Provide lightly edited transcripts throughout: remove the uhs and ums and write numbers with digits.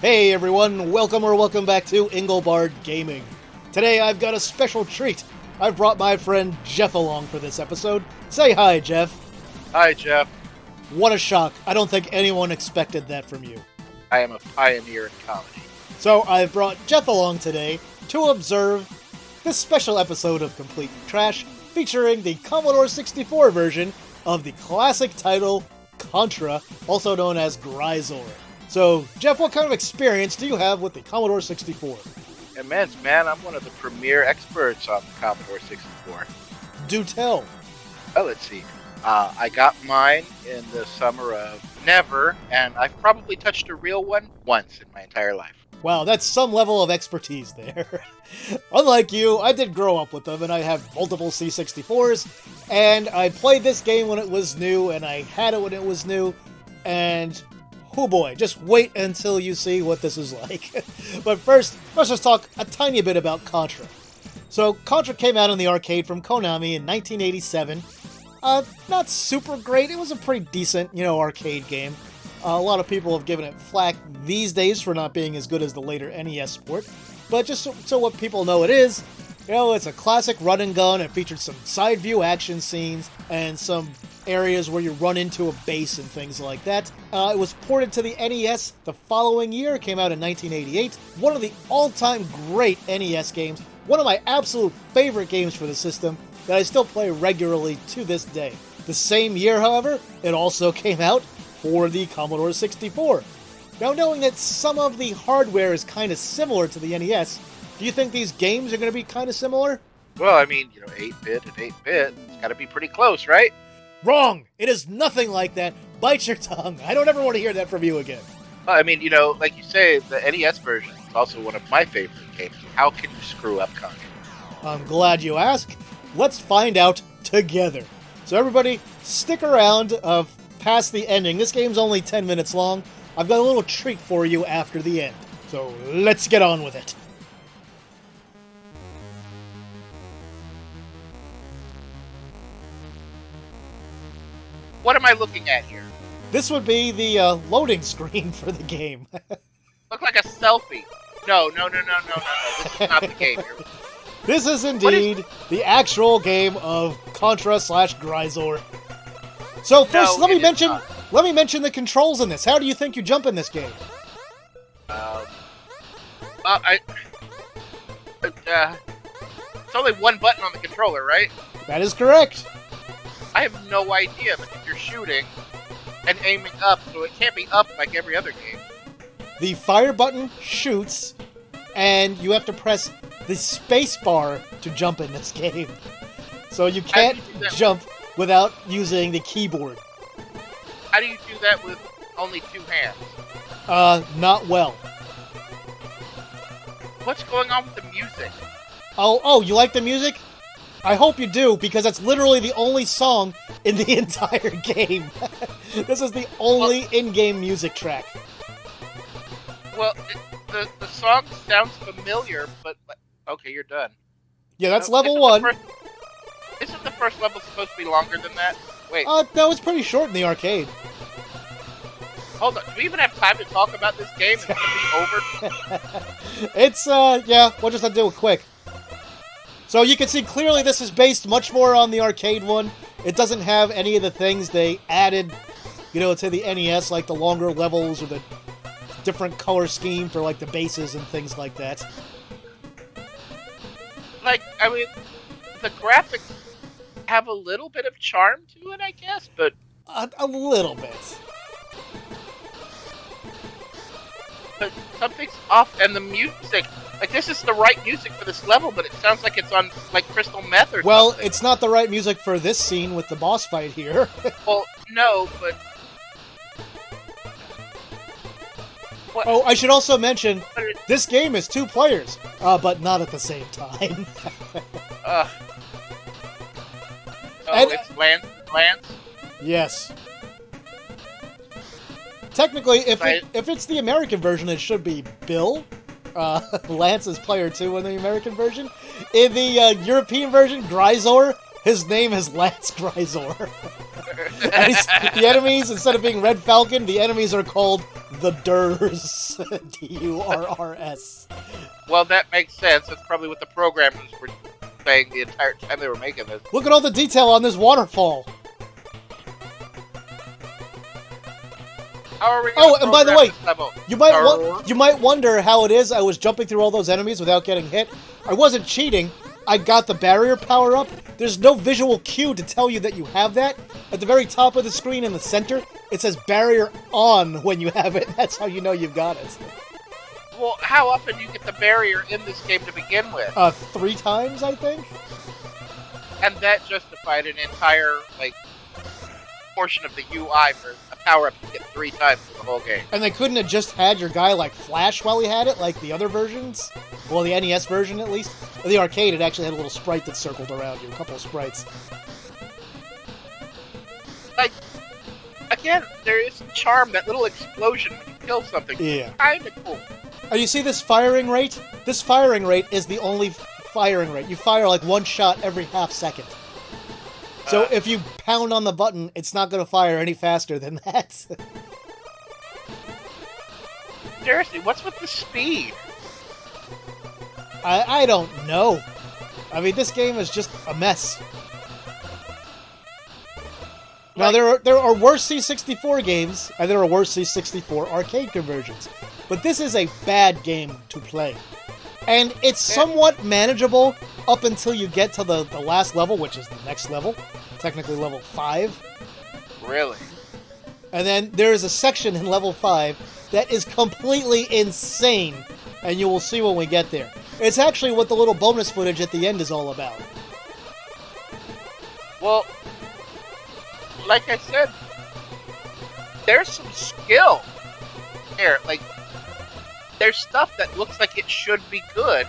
Hey everyone, welcome back to Engelbard Gaming. Today I've got a special treat. I've brought my friend Jeff along for this episode. Say hi, Jeff. Hi, Jeff. What a shock. I don't think anyone expected that from you. I am a pioneer in comedy. So I've brought Jeff along today to observe this special episode of Complete Trash featuring the Commodore 64 version of the classic title Contra, also known as Gryzor. So, Jeff, what kind of experience do you have with the Commodore 64? Immense, man. I'm one of the premier experts on the Commodore 64. Do tell. Well, let's see. I got mine in the summer of never, and I've probably touched a real one once in my entire life. Wow, that's some level of expertise there. Unlike you, I did grow up with them, and I have multiple C64s, and I played this game when it was new, and I had it when it was new, and oh boy, just wait until you see what this is like. But first, let's just talk a tiny bit about Contra. So, Contra came out in the arcade from Konami in 1987. Not super great, it was a pretty decent, arcade game. A lot of people have given it flack these days for not being as good as the later NES port. But just so what people know it is, it's a classic run and gun. It featured some side view action scenes and some areas where you run into a base and things like that. It was ported to the NES the following year. It came out in 1988. One of the all-time great NES games. One of my absolute favorite games for the system that I still play regularly to this day. The same year, however, it also came out for the Commodore 64. Now, knowing that some of the hardware is kind of similar to the NES, do you think these games are going to be kind of similar? Well, I mean, 8-bit and 8-bit, it's got to be pretty close, right? Wrong! It is nothing like that. Bite your tongue. I don't ever want to hear that from you again. Well, I mean, like you say, the NES version is also one of my favorite games. How can you screw up Contra? I'm glad you asked. Let's find out together. So everybody, stick around past the ending. This game's only 10 minutes long. I've got a little treat for you after the end. So let's get on with it. What am I looking at here? This would be the loading screen for the game. Look like a selfie. No. This is not the game. This is indeed the actual game of Contra/Gryzor. So first, let me mention the controls in this. How do you think you jump in this game? It's only one button on the controller, right? That is correct. I have no idea, because you're shooting and aiming up, so it can't be up like every other game. The fire button shoots, and you have to press the space bar to jump in this game. So you can't jump without using the keyboard. How do you do that with only two hands? Not well. What's going on with the music? Oh, you like the music? I hope you do, because that's literally the only song in the entire game. This is the only in-game music track. Well, the song sounds familiar, but... Okay, you're done. Yeah, that's level 1. Isn't the first level supposed to be longer than that? Wait. No, it's pretty short in the arcade. Hold on, do we even have time to talk about this game? It's gonna be over? It's, yeah, we'll just have to do it quick. So you can see clearly this is based much more on the arcade one. It doesn't have any of the things they added, to the NES, like the longer levels or the different color scheme for, like, the bases and things like that. The graphics have a little bit of charm to it, I guess, but... A little bit. But something's off, and the music... this is the right music for this level, but it sounds like it's on, crystal meth or something. Well, it's not the right music for this scene with the boss fight here. Well, no, but... What? Oh, I should also mention, this game is 2 players, but not at the same time. It's Lance? Yes. Technically, if it's the American version, it should be Bill. Lance is player 2 in the American version. In the European version, Gryzor, his name is Lance Gryzor. And the enemies, instead of being Red Falcon, the enemies are called The Durs. Durrs. Well, that makes sense. That's probably what the programmers were saying the entire time they were making this. Look at all the detail on this waterfall. How are we Oh, and by the way, level? you might wonder how it is I was jumping through all those enemies without getting hit. I wasn't cheating. I got the barrier power up. There's no visual cue to tell you that you have that. At the very top of the screen in the center, it says barrier on when you have it. That's how you know you've got it. Well, how often do you get the barrier in this game to begin with? 3 times, I think. And that justified an entire, portion of the UI for a power-up you get 3 times in the whole game. And they couldn't have just had your guy, flash while he had it, like the other versions? Well, the NES version, at least. The arcade, it actually had a little sprite that circled around you. A couple of sprites. Again, there is charm, that little explosion when you kill something. Yeah. Kinda cool. Oh, you see this firing rate? This firing rate is the only firing rate. You fire, 1 shot every half second. So if you pound on the button, it's not going to fire any faster than that. Seriously, what's with the speed? I don't know. I mean, this game is just a mess. Now, there are worse C64 games, and there are worse C64 arcade conversions. But this is a bad game to play. And it's somewhat manageable up until you get to the last level, which is the next level. Technically level 5. Really? And then there is a section in level 5 that is completely insane. And you will see when we get there. It's actually what the little bonus footage at the end is all about. Well, like I said, there's some skill here. There's stuff that looks like it should be good.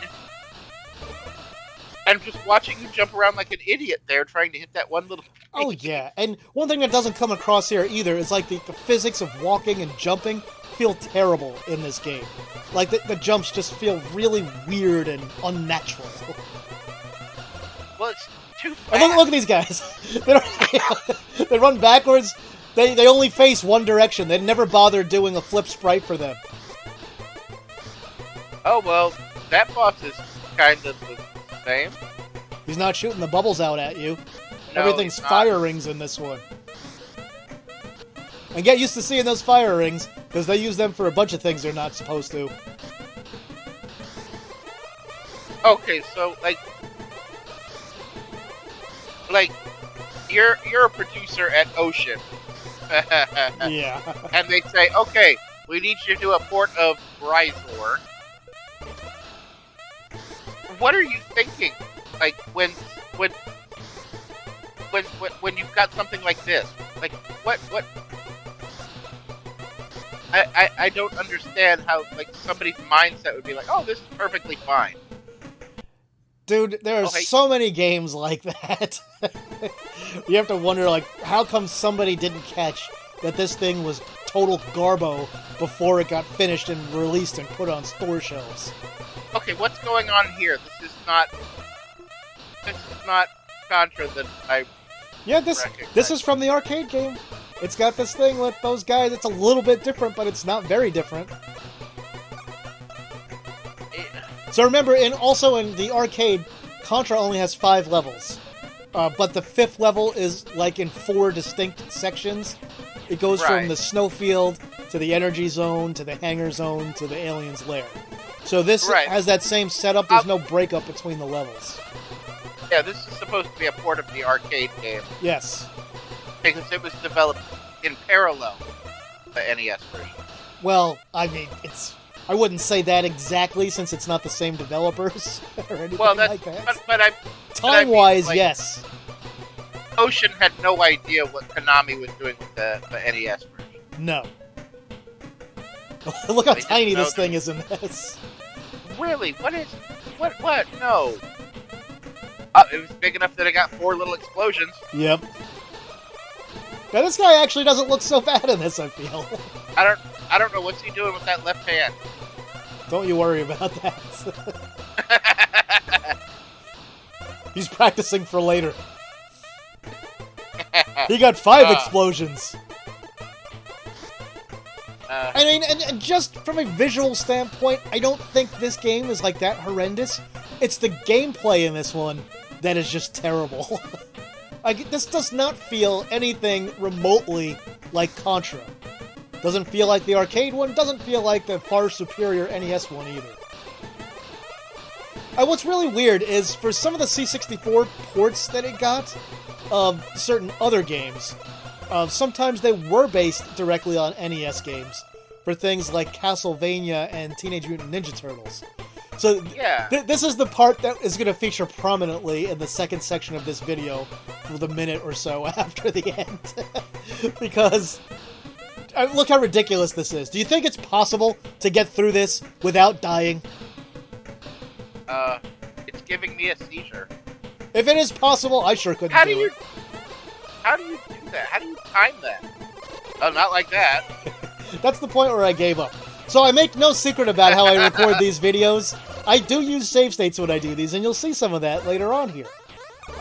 And just watching you jump around like an idiot there trying to hit that one little... Oh, yeah. And one thing that doesn't come across here either is the physics of walking and jumping feel terrible in this game. The jumps just feel really weird and unnatural. Well, it's too fast. And look at these guys. They run backwards. They only face one direction. They never bother doing a flip sprite for them. Oh, well, that boss is kind of the same. He's not shooting the bubbles out at you. No, Everything's fire rings in this one. And get used to seeing those fire rings, because they use them for a bunch of things they're not supposed to. Okay, so, you're a producer at Ocean. Yeah. And they say, okay, we need you to do a port of Gryzor. What are you thinking? When you've got something like this? What? I don't understand how, somebody's mindset would be like, oh, this is perfectly fine. Dude, there are so many games like that. You have to wonder, how come somebody didn't catch that this thing was total garbo before it got finished and released and put on store shelves? Okay, what's going on here? This is not Contra that I... Yeah, this is from the arcade game. It's got this thing with those guys. It's a little bit different, but it's not very different. So remember, also in the arcade, Contra only has 5 levels. But the 5th level is in 4 distinct sections. It goes from the snowfield to the energy zone to the hangar zone to the alien's lair. So this has that same setup. There's no breakup between the levels. Yeah, this is supposed to be a port of the arcade game. Yes. Because it was developed in parallel to the NES version. Well, I mean, I wouldn't say that exactly, since it's not the same developers or anything like that. But time-wise, yes. Ocean had no idea what Konami was doing with the NES version. No. Look how tiny this thing is in this. Really? What? No. It was big enough that it got 4 little explosions. Yep. Now this guy actually doesn't look so bad in this, I feel. I don't know what's he doing with that left hand. Don't you worry about that. He's practicing for later. He got 5 explosions. I mean, and just from a visual standpoint, I don't think this game is like that horrendous. It's the gameplay in this one that is just terrible. Like, this does not feel anything remotely like Contra. Doesn't feel like the arcade one, doesn't feel like the far superior NES one either. And what's really weird is, for some of the C64 ports that it got of certain other games, sometimes they were based directly on NES games for things like Castlevania and Teenage Mutant Ninja Turtles. So Yeah. This is the part that is going to feature prominently in the second section of this video for the minute or so after the end. Because look how ridiculous this is. Do you think it's possible to get through this without dying? It's giving me a seizure. If it is possible, I sure couldn't do it. How do you do that? How do you time that? Oh, not like that. That's the point where I gave up. So I make no secret about how I record these videos. I do use save states when I do these, and you'll see some of that later on here.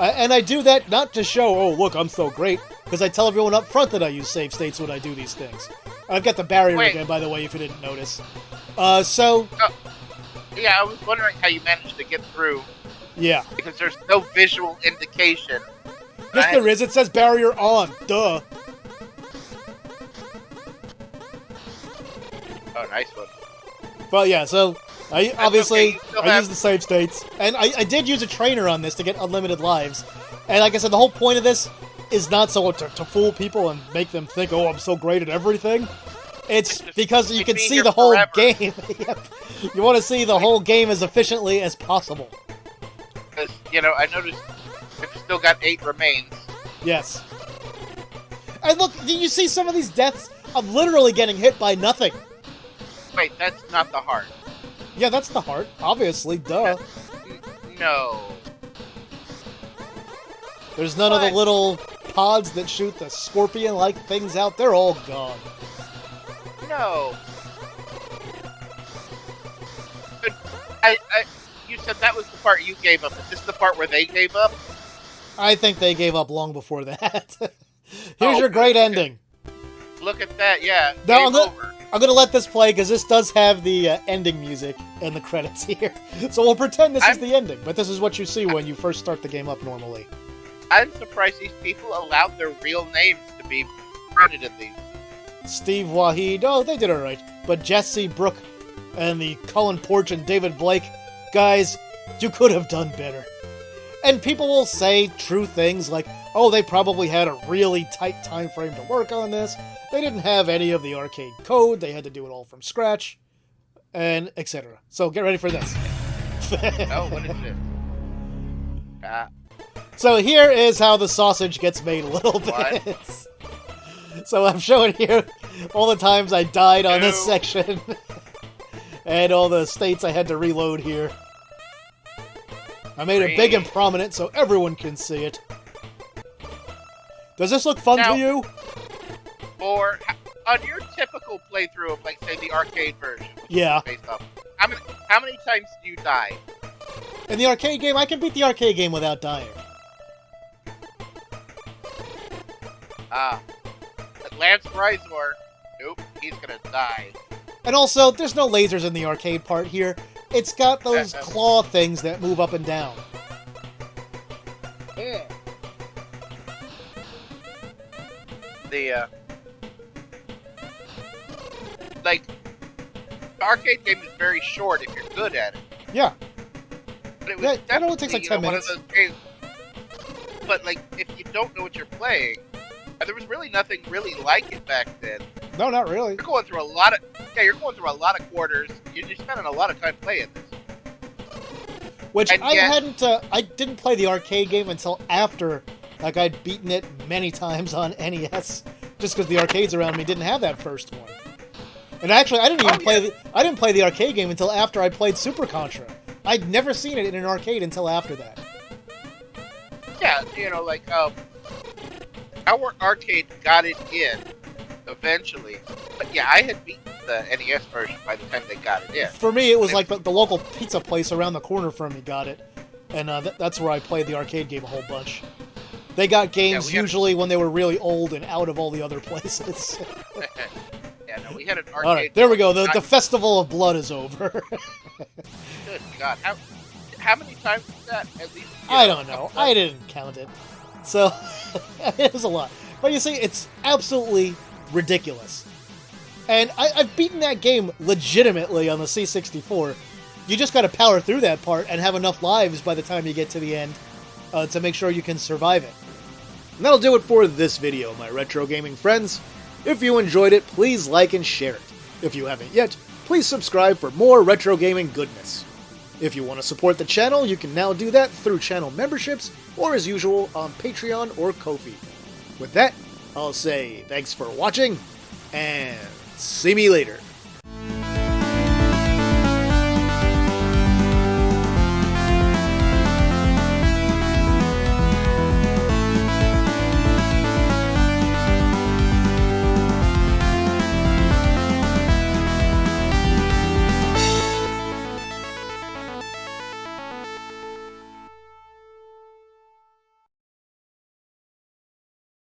And I do that not to show, oh, look, I'm so great, because I tell everyone up front that I use save states when I do these things. I've got the barrier again, by the way, if you didn't notice. Yeah, I was wondering how you managed to get through. Yeah. Because there's no visual indication. Yes, there is. It says barrier on. Duh. Oh, nice one. But yeah, so I obviously okay, use the save states, and I did use a trainer on this to get unlimited lives. And like I said, the whole point of this is not so to fool people and make them think, oh, I'm so great at everything. It's because you can see the whole game. Yep. You want to see the whole game as efficiently as possible. Because, I noticed we've still got 8 remains. Yes. And look, you see some of these deaths? I'm literally getting hit by nothing. Wait, that's not the heart. Yeah, that's the heart. Obviously, duh. No. There's none of the little pods that shoot the scorpion-like things out. They're all gone. No. But you said that was the part you gave up. Is this the part where they gave up? I think they gave up long before that. Here's your great ending. Look at that, yeah. Now, Game over. I'm going to let this play because this does have the ending music and the credits here. So we'll pretend this is the ending, but this is what you see when you first start the game up normally. I'm surprised these people allowed their real names to be printed in these. Steve Wahid, oh, they did alright. But Jesse Brooke and the Colin Porch and David Blake, guys, you could have done better. And people will say true things like, oh, they probably had a really tight time frame to work on this. They didn't have any of the arcade code. They had to do it all from scratch, and etc. So get ready for this. Oh, what is this? So here is how the sausage gets made a little bit. So I'm showing here all the times I died on this section. And all the states I had to reload here. I made it big and prominent so everyone can see it. Does this look fun to you? Or on your typical playthrough of, like, say, the arcade version. Yeah. Based off, how many times do you die? In the arcade game, I can beat the arcade game without dying. Lance Gryzor, nope, he's gonna die. And also, there's no lasers in the arcade part here. It's got those claw things that move up and down. Yeah. The arcade game is very short if you're good at it. Yeah. But it was I know it takes like 10 minutes. One of those games. But like, if you don't know what you're playing, there was really nothing really like it back then. No, not really. You're going through a lot of quarters. You're spending a lot of time playing this. Which I didn't play the arcade game until after, like, I'd beaten it many times on NES, just because the arcades around me didn't have that first one. And actually, I didn't play the arcade game until after I played Super Contra. I'd never seen it in an arcade until after that. Yeah, our arcade got it in eventually, but yeah, I had beaten the NES version by the time they got it in. For me, it was like the local pizza place around the corner from me got it, and that's where I played the arcade game a whole bunch. They got games usually when they were really old and out of all the other places. Yeah, no, We had an arcade. All right, there we go. The Festival of Blood is over. Good God, how many times was that? At least. I don't know. I didn't count it. So, it was a lot. But you see, it's absolutely ridiculous. And I've beaten that game legitimately on the C64. You just gotta power through that part and have enough lives by the time you get to the end to make sure you can survive it. And that'll do it for this video, my retro gaming friends. If you enjoyed it, please like and share it. If you haven't yet, please subscribe for more retro gaming goodness. If you want to support the channel, you can now do that through channel memberships, or as usual, on Patreon or Ko-fi. With that, I'll say thanks for watching, and see me later.